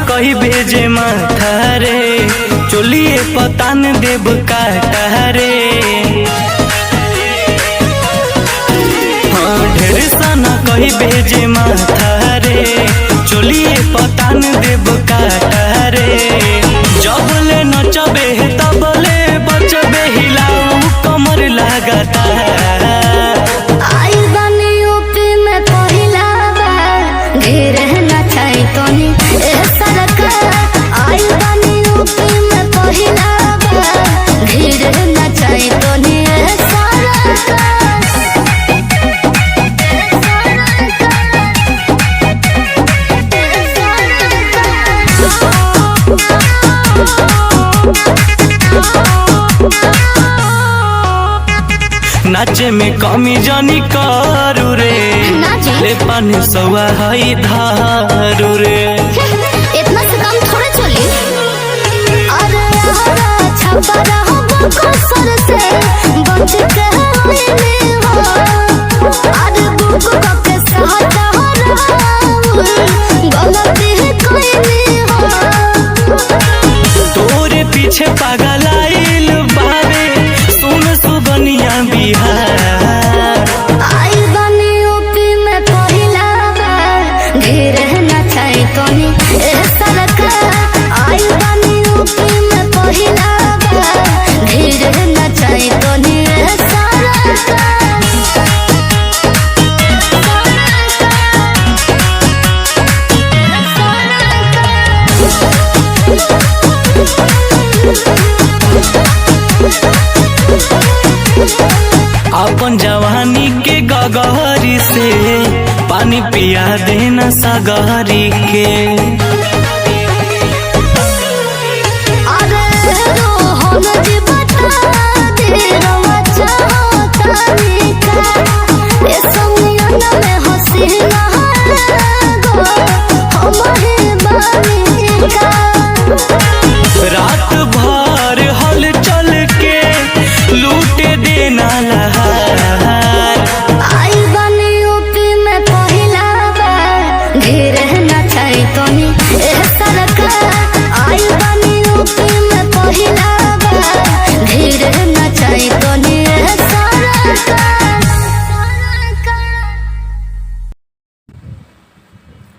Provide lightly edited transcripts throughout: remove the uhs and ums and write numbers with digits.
कही भेजे माथा रे, चोलिए पतान देव काटा रे। हाँ ढेर साना कही भेजे माथा रे, चोलिए पतान देव काटा रे। जबले नचबे तबले बचबे हिलाऊ कमर लगाता। नाचे में कमी जानी करू रे, ले पानी सवा हई धारू रे। इतना से काम थोड़े चली। अरे छपरा हो बकसर से बच के होइनी हो। अरे बुक के साथ हो गलती कोइनी हो। तोरे पीछे पागल आइल बारे, सुन सुगनिया बिहार। आई बनी यूपी में पहिला बार, धीरे नचाई तोनी ए सरकार। आई बनी यूपी में पहिला बार, धीरे नचाई तोनी ए सरकार। अपन जवानी के गगहरी से पानी पिया देना सगहरी के। अरे रोहन जी बता दे रवा चाहतानी का, ए समियन में हसीना गो हम ही बानी का। रात भर हल चल के लूटे देना लहार। आई बनी यूपी में पहिला बार, धीरे नचाई तोनी ए सरकार। आई बनी यूपी में पहिला बार, धीरे नचाई तोनी ए सरकार।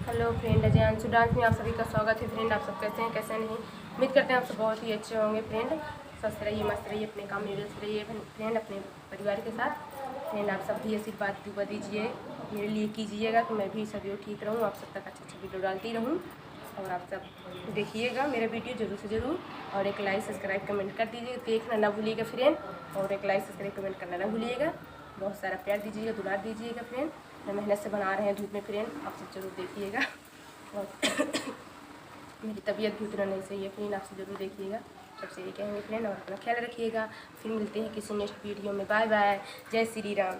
Hello friend, Ajay Anshu dance में आप सभी का स्वागत है। फ्रेंड आप सब कैसे हैं, कैसे नहीं, उम्मीद करते हैं आप सब बहुत ही अच्छे होंगे। फ्रेंड स्वस्थ रहिए, मस्त रहिए, अपने काम में व्यस्त रहिए फ्रेंड, अपने परिवार के साथ। फ्रेंड आप सब भी आशीर्वाद दुआ दीजिए मेरे लिए, कीजिएगा तो मैं भी सभी ठीक रहूँ, आप सब तक अच्छी वीडियो डालती रहूँ। और आप सब देखिएगा मेरा वीडियो जरूर से ज़रूर, और एक लाइक सब्सक्राइब कमेंट कर दीजिएगा, देखना ना भूलिएगा फ्रेंड। और एक लाइक सब्सक्राइब कमेंट करना ना भूलिएगा, बहुत सारा प्यार दीजिएगा, दुलार दीजिएगा फ्रेंड। मैं मेहनत से बना रहे हैं धूप में फ्रेंड, आप सब जरूर देखिएगा। और मेरी तबीयत भी उतना नहीं सही है फ्रेंड, आपसे ज़रूर देखिएगा। सबसे ये कहेंगे फ्रेंड, और अपना ख्याल रखिएगा। फिर मिलते हैं किसी नेक्स्ट वीडियो में। बाय बाय, जय श्री राम।